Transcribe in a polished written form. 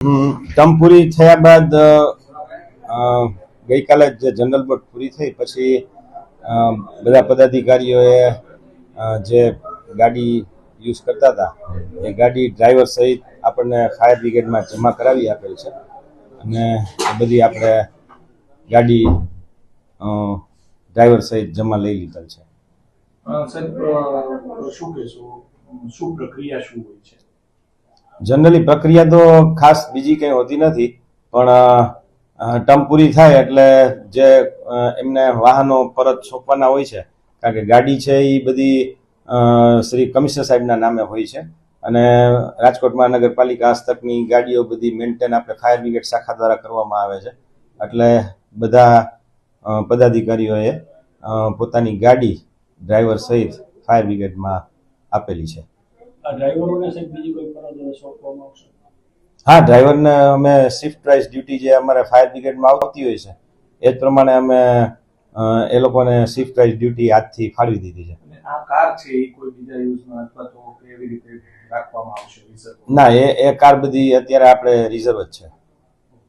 Term પૂરી થયા બાદ ગઈકાલે જે જનરલ બોર્ડ પૂરી થઈ પછી બધા પદાધિકારીઓએ જે ગાડી યુઝ કરતા હતા એ ગાડી ડ્રાઈવર સહિત આપણને ફાયર બ્રિગેડમાં જમા કરાવી આપેલ છે અને બધી આપણે ગાડી ડ્રાઈવર સહિત જમા લઈ લીધેલ છે. શું કહેશો, શું પ્રક્રિયા શું હોય છે? જનરલી પ્રક્રિયા તો ખાસ બીજી કંઈ હોતી નથી, પણ ટર્મ પૂરી થાય એટલે જે એમને વાહનો પરત સોંપવાના હોય છે, કારણ કે ગાડી છે એ બધી શ્રી કમિશનર સાહેબના નામે હોય છે અને રાજકોટ મહાનગરપાલિકા હસ્તકની ગાડીઓ બધી મેન્ટેન આપણે ફાયર બ્રિગેડ શાખા દ્વારા કરવામાં આવે છે. એટલે બધા પદાધિકારીઓએ પોતાની ગાડી ડ્રાઈવર સહિત ફાયર બ્રિગેડમાં આપેલી છે. હા, ડ્રાઈવરને અમે શિફ્ટ વાઇઝ ડ્યુટી જે અમારે ફાયર બ્રિગેડમાં આવતી હોય છે એ જ પ્રમાણે અમે એ લોકોને શિફ્ટ વાઇઝ ડ્યુટી આજથી ફાળવી દીધી છે. આ કાર છે એ કોઈ બીજા યુઝમાં અથવા તો કેવી રીતે રાખવામાં આવશે? ના, એ કાર બધી અત્યારે આપણે રિઝર્વ જ છે.